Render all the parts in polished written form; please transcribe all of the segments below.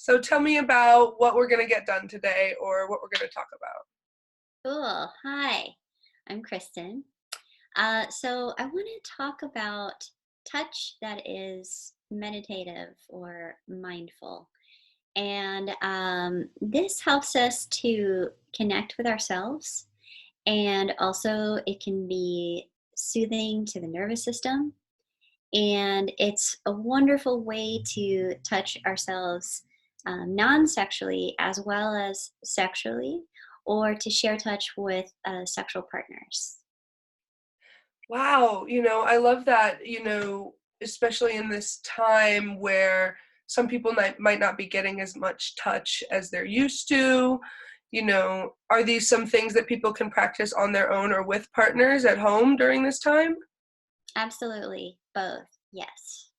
So tell me about what we're going to get done today or what we're going to talk about. Cool. Hi, I'm Kristen. So I want to talk about touch that is meditative or mindful. And this helps us to connect with ourselves. And also, it can be soothing to the nervous system. And it's a wonderful way to touch ourselves non sexually as well as sexually, or to share touch with sexual partners. Wow, I love that, especially in this time where some people might not be getting as much touch as they're used to. Are these some things that people can practice on their own or with partners at home during this time? Absolutely, both, yes.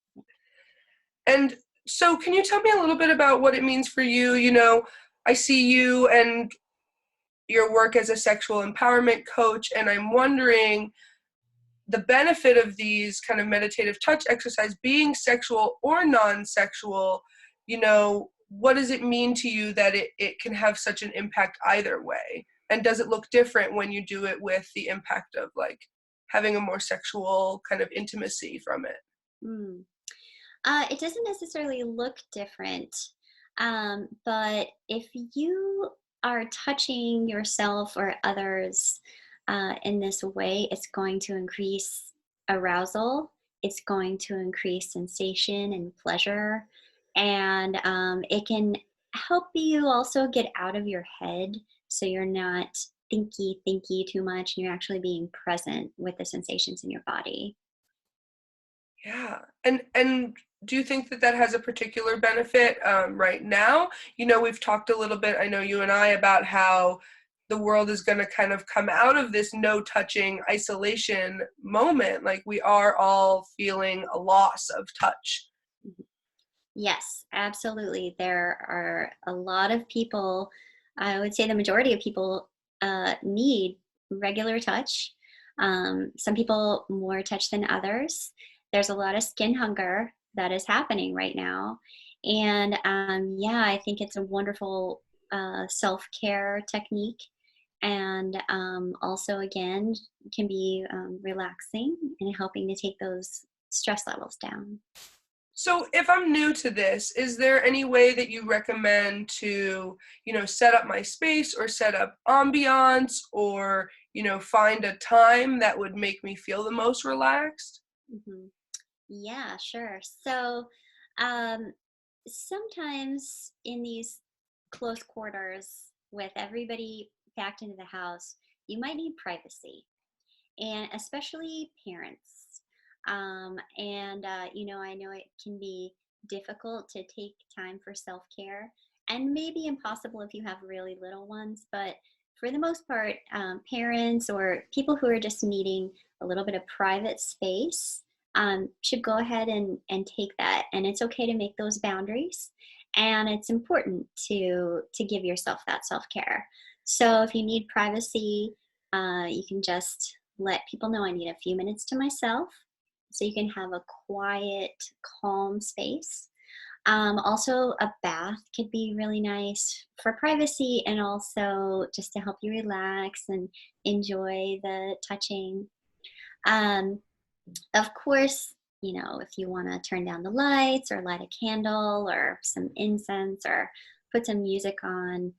And so can you tell me a little bit about what it means for you? I see you and your work as a sexual empowerment coach, and I'm wondering the benefit of these kind of meditative touch exercise, being sexual or non-sexual, what does it mean to you that it can have such an impact either way? And does it look different when you do it with the impact of like having a more sexual kind of intimacy from it? Mm. It doesn't necessarily look different, but if you are touching yourself or others in this way, it's going to increase arousal. It's going to increase sensation and pleasure, and it can help you also get out of your head, so you're not thinky too much, and you're actually being present with the sensations in your body. Yeah. And do you think that that has a particular benefit right now? We've talked a little bit, I know you and I, about how the world is going to kind of come out of this no touching isolation moment. Like we are all feeling a loss of touch. Yes, absolutely. There are a lot of people, I would say the majority of people need regular touch. Some people more touch than others. There's a lot of skin hunger that is happening right now. And yeah, I think it's a wonderful self care technique. And also, again, can be relaxing and helping to take those stress levels down. So if I'm new to this, is there any way that you recommend to, set up my space or set up ambiance or, find a time that would make me feel the most relaxed? Mhm. Yeah, sure. So, um, sometimes in these close quarters with everybody packed into the house, you might need privacy, and especially parents. I know it can be difficult to take time for self care and maybe impossible if you have really little ones, but for the most part, parents or people who are just needing a little bit of private space should go ahead and take that. And it's okay to make those boundaries. And it's important to give yourself that self care. So if you need privacy, you can just let people know I need a few minutes to myself so you can have a quiet, calm space. Also, a bath could be really nice for privacy and also just to help you relax and enjoy the touching. Um, of course, if you want to turn down the lights or light a candle or some incense or put some music on,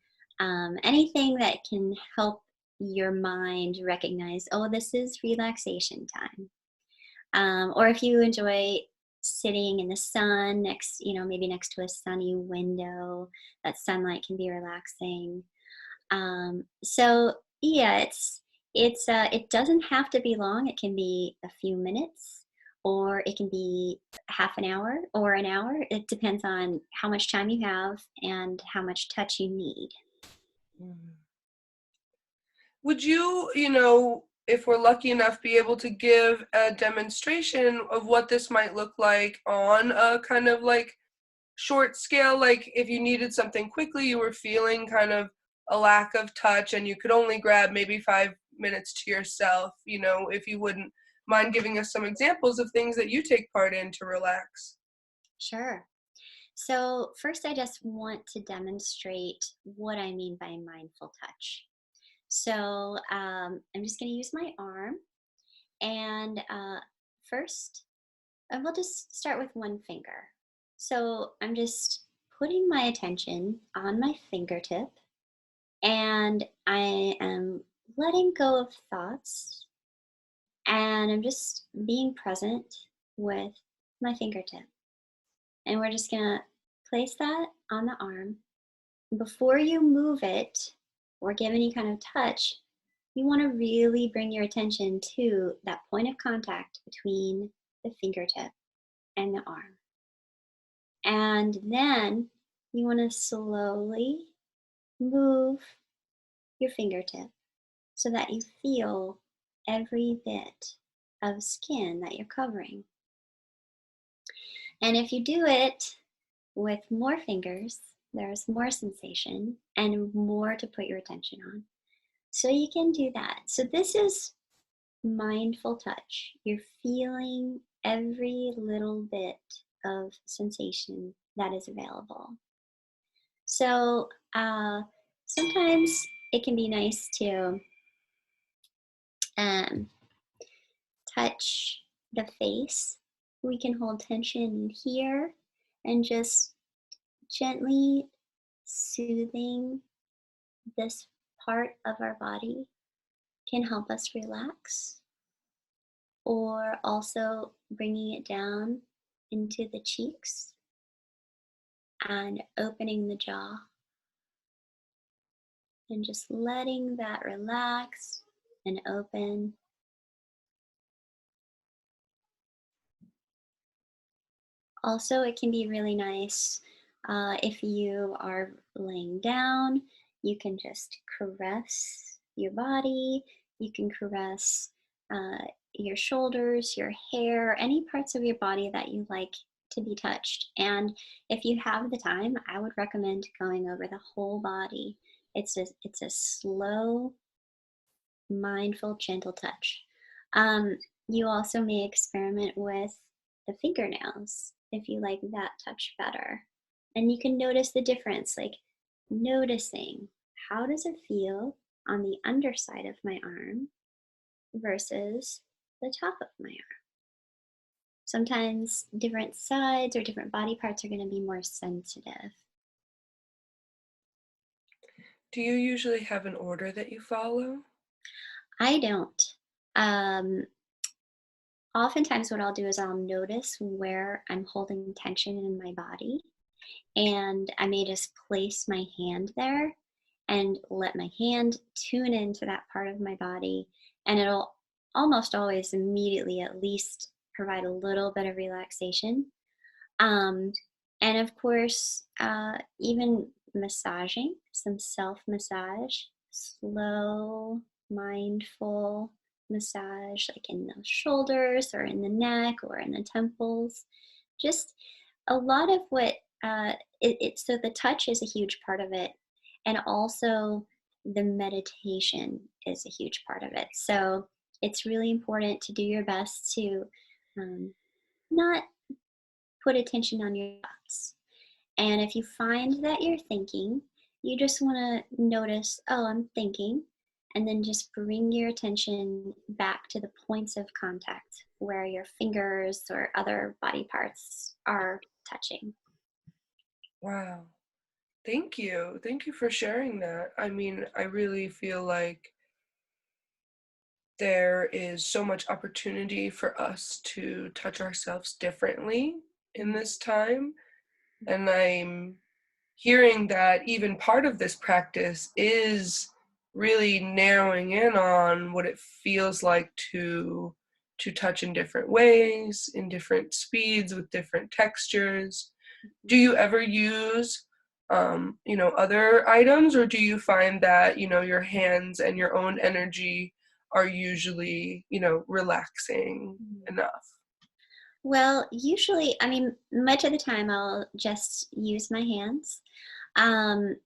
anything that can help your mind recognize, oh, this is relaxation time. Or if you enjoy sitting in the sun maybe next to a sunny window, that sunlight can be relaxing. So yeah, it doesn't have to be long. It can be a few minutes, or it can be half an hour or an hour. It depends on how much time you have and how much touch you need. Would you, if we're lucky enough, be able to give a demonstration of what this might look like on a kind of like short scale? Like if you needed something quickly, you were feeling kind of a lack of touch and you could only grab maybe 5 minutes to yourself, if you wouldn't mind giving us some examples of things that you take part in to relax. Sure. So, first, I just want to demonstrate what I mean by mindful touch. So, I'm just going to use my arm. And first, we'll just start with one finger. So, I'm just putting my attention on my fingertip, and I am letting go of thoughts, and I'm just being present with my fingertip. And we're just gonna place that on the arm. Before you move it or give any kind of touch, you want to really bring your attention to that point of contact between the fingertip and the arm. And then you want to slowly move your fingertip so that you feel every bit of skin that you're covering. And if you do it with more fingers, there's more sensation and more to put your attention on. So you can do that. So this is mindful touch. You're feeling every little bit of sensation that is available. So sometimes it can be nice to um, touch the face. We can hold tension here and just gently soothing this part of our body can help us relax, or also bringing it down into the cheeks and opening the jaw and just letting that relax and open. Also, it can be really nice if you are laying down, you can just caress your body, you can caress your shoulders, your hair, any parts of your body that you like to be touched. And if you have the time, I would recommend going over the whole body. It's a slow, mindful, gentle touch. Um, you also may experiment with the fingernails if you like that touch better. And you can notice the difference, like noticing how does it feel on the underside of my arm versus the top of my arm. Sometimes different sides or different body parts are going to be more sensitive. Do you usually have an order that you follow? I don't. Um, Oftentimes, what I'll do is I'll notice where I'm holding tension in my body, and I may just place my hand there and let my hand tune into that part of my body, and it'll almost always immediately at least provide a little bit of relaxation. Um, and of course, even massaging, some self massage, slow, mindful massage, like in the shoulders or in the neck or in the temples. Just a lot of what so the touch is a huge part of it. And also the meditation is a huge part of it. So it's really important to do your best to not put attention on your thoughts. And if you find that you're thinking, you just want to notice, oh, I'm thinking, and then just bring your attention back to the points of contact where your fingers or other body parts are touching. Wow. Thank you. Thank you for sharing that. I mean, I really feel like there is so much opportunity for us to touch ourselves differently in this time. And I'm hearing that even part of this practice is really narrowing in on what it feels like to touch in different ways, in different speeds, with different textures. Do you ever use other items, or do you find that your hands and your own energy are usually relaxing enough? Well, usually, I mean, much of the time I'll just use my hands. Um,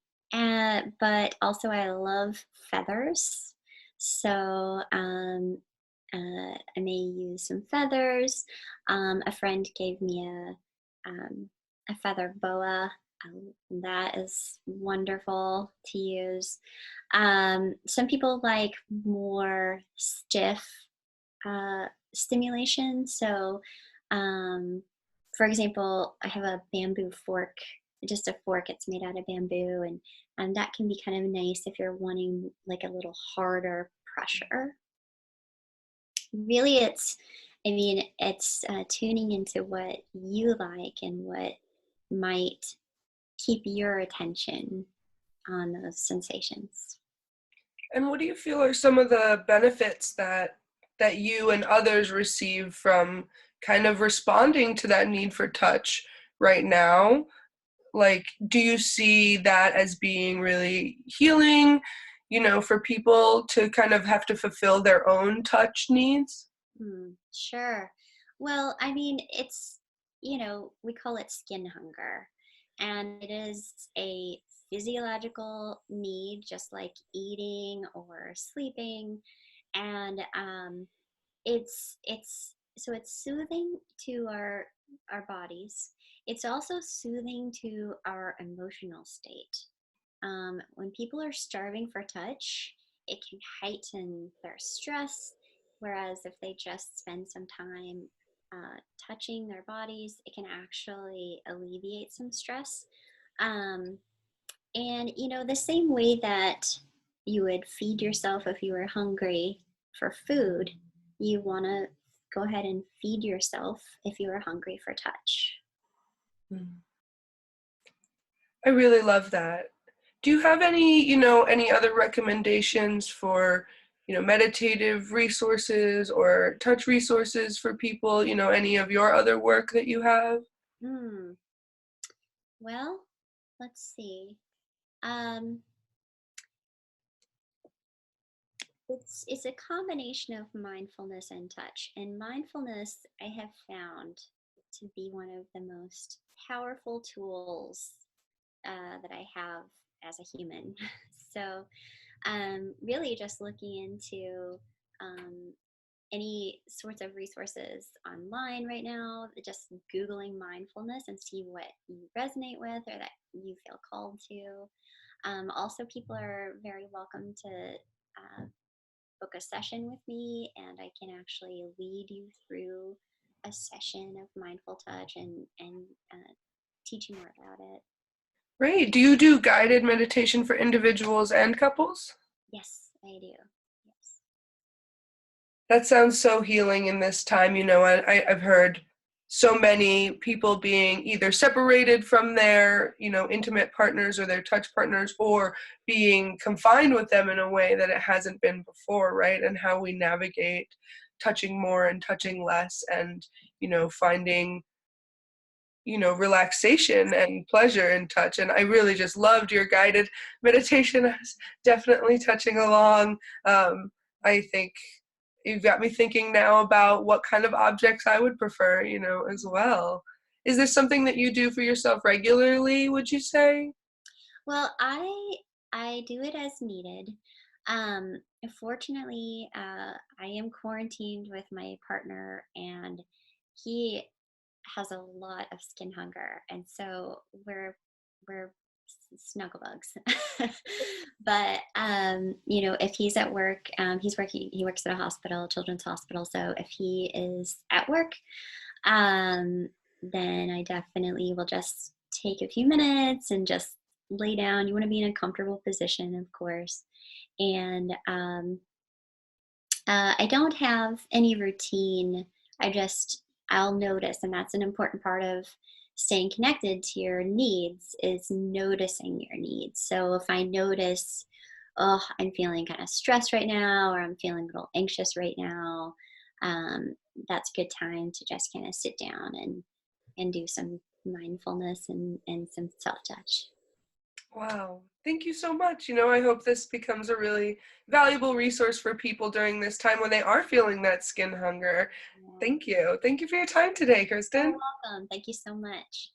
but also, I love feathers. So I may use some feathers. A friend gave me um, a feather boa. That is wonderful to use. Some people like more stiff stimulation. So, um, for example, I have a bamboo fork, just a fork. It's made out of bamboo, and that can be kind of nice if you're wanting like a little harder pressure. Really, I mean, it's tuning into what you like and what might keep your attention on those sensations. And what do you feel are some of the benefits that you and others receive from kind of responding to that need for touch right now? Like, do you see that as being really healing, for people to kind of have to fulfill their own touch needs? Sure. Well, I mean, we call it skin hunger, and it is a physiological need, just like eating or sleeping. And it's soothing to our bodies. It's also soothing to our emotional state. When people are starving for touch, it can heighten their stress. Whereas if they just spend some time touching their bodies, it can actually alleviate some stress. Um, and, the same way that you would feed yourself if you were hungry for food, you want to go ahead and feed yourself if you are hungry for touch. Mm. I really love that. Do you have any other recommendations for, meditative resources or touch resources for people, any of your other work that you have? Hmm. Well, let's see. Um, it's a combination of mindfulness and touch. And mindfulness, I have found to be one of the most powerful tools that I have as a human. So, really just looking into um, any sorts of resources online right now, just Googling mindfulness and see what you resonate with or that you feel called to. Also, people are very welcome to book a session with me, and I can actually lead you through a session of mindful touch and teach you more about it. Great. Do you do guided meditation for individuals and couples? Yes, I do. Yes. That sounds so healing in this time. I've heard so many people being either separated from their, intimate partners or their touch partners, or being confined with them in a way that it hasn't been before, right? And how we navigate touching more and touching less and, finding relaxation and pleasure in touch. And I really just loved your guided meditation. I was definitely touching along. I think you've got me thinking now about what kind of objects I would prefer, as well. Is this something that you do for yourself regularly, would you say? Well, I do it as needed. Um, Fortunately, I am quarantined with my partner, and he has a lot of skin hunger, and so we're snugglebugs. But if he's at work, he works at a hospital, children's hospital. So if he is at work, um, then I definitely will just take a few minutes and just lay down. You want to be in a comfortable position, of course. And I don't have any routine. I'll notice, and that's an important part of staying connected to your needs is noticing your needs. So if I notice, oh, I'm feeling kind of stressed right now, or I'm feeling a little anxious right now, um, that's a good time to just kind of sit down and do some mindfulness and some self-touch. Wow. Thank you so much. I hope this becomes a really valuable resource for people during this time when they are feeling that skin hunger. Yeah. Thank you. Thank you for your time today, You're Kristen. welcome. Thank you so much.